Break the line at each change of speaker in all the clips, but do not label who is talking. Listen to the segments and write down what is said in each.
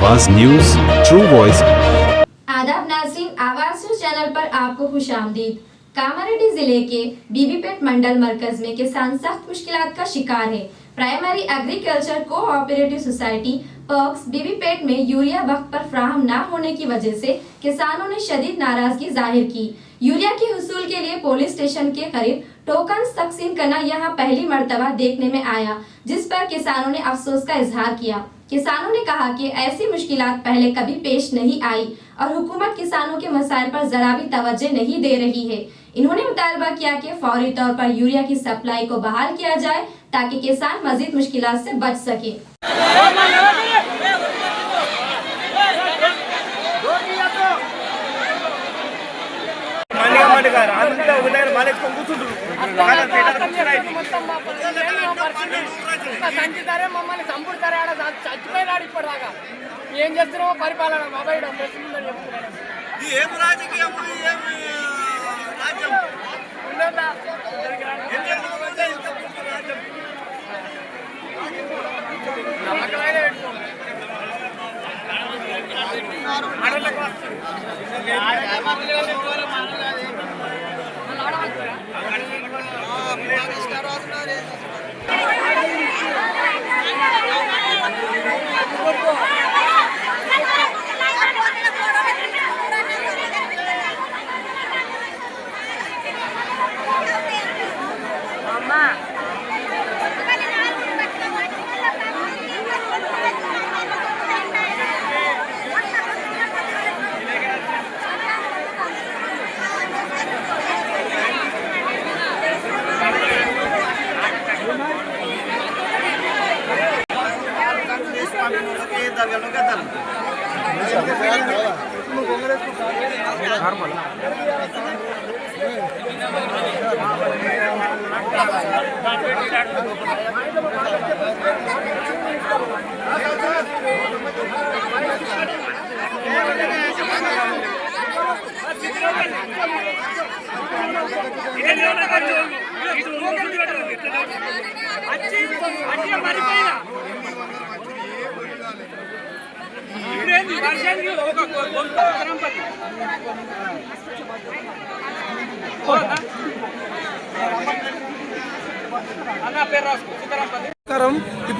आवाज news, true voice.
आदाब नाज़रीन, आवाज न्यूज चैनल पर आपको खुशामदीद। कामारेड्डी जिले के बीबीपेट मंडल मरकज में किसान सख्त मुश्किलात का शिकार है। प्राइमरी एग्रीकल्चर कोऑपरेटिव सोसाइटी पर्क्स बीबीपेट में यूरिया वक्त पर फ्राहम न होने की वजह से किसानों ने शदीद नाराजगी जाहिर की। यूरिया के हुसूल के लिए पुलिस स्टेशन के करीब टोकन तकसीम करना यहां पहली मर्तबा देखने में आया, जिस पर किसानों ने अफसोस का इजहार किया। किसानों ने कहा कि ऐसी मुश्किलात पहले कभी पेश नहीं आई और हुकूमत किसानों के मसाइल पर जरा भी तवज्जो नहीं दे रही है। इन्होंने मुतालबा किया कि फौरी तौर पर यूरिया की सप्लाई को बहाल किया जाए ताकि किसान मजीद मुश्किलात से बच सके।
సంచితారే మమ్మల్ని చంపుతారే ఆడ చచ్చిపోయినాడు ఇప్పటిదాకా ఏం చేస్తున్నామో పరిపాలన బాబాయ్ చెప్తున్నాడు ఏం రాజకీయం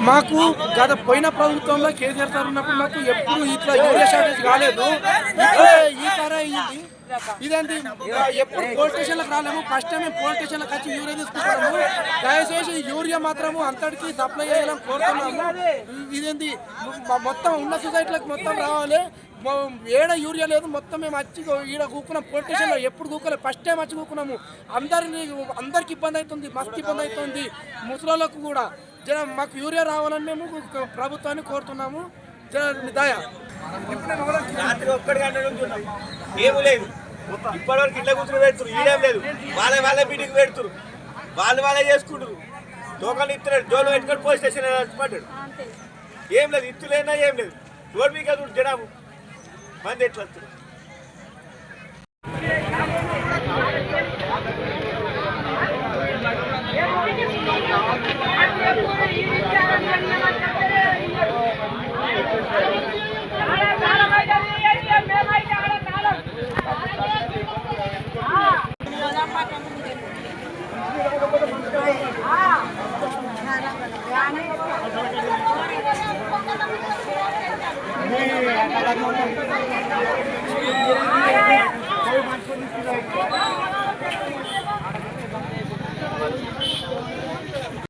మాకు గత పోయిన ప్రభుత్వంలో కేసీఆర్ సార్ ఉన్నప్పుడు మాకు ఎప్పుడు ఇట్లా యూరియా షార్టేజ్ కాలేదు. ఈసారి అయ్యింది. ఇదేంటి ఎప్పుడు పోలీస్ స్టేషన్లకు రాలేము. ఫస్ట్ టైం మేము పోలీస్ స్టేషన్లకు వచ్చి యూరియా తీసుకుంటాము. దయచేసి యూరియా మాత్రము అంతటికి సప్లై చేయాలని కోరుతున్నాము. ఇదేంటి మొత్తం ఉన్న సొసైటీలకు మొత్తం రావాలి. ఏడ యూరియా లేదు. మొత్తం మేము వచ్చి ఈడ కూకున్నాం. పోలీస్ స్టేషన్లో ఎప్పుడు కూకోలేదు. ఫస్ట్ టైం వచ్చి కూకున్నాము. అందరికి ఇబ్బంది అవుతుంది. మస్తు ఇబ్బంది అవుతుంది. ముసలోళ్ళకు కూడా జర మాకు యూరియా రావాలని మేము ప్రభుత్వాన్ని కోరుతున్నాము. జర దయ.
రాత్రి ఒక్కటి గంట నుంచి ఉన్నాం, ఏమీ లేదు. ఇప్పటివరకు ఇట్లా కూర్చుని పెడుతురు, ఈడేం లేదు. వాళ్ళే మీటింగ్ పెడుతురు, వాళ్ళే చేసుకుంటారు. టోకన్లు ఇస్తున్నాడు, జోలు పెట్టుకొని పోలీస్ స్టేషన్ పడ్డాడు. ఏం లేదు, ఇత్తులేనా ఏం లేదు. రోడ్ మీద జనాము మంది ఎట్లా వస్తారు.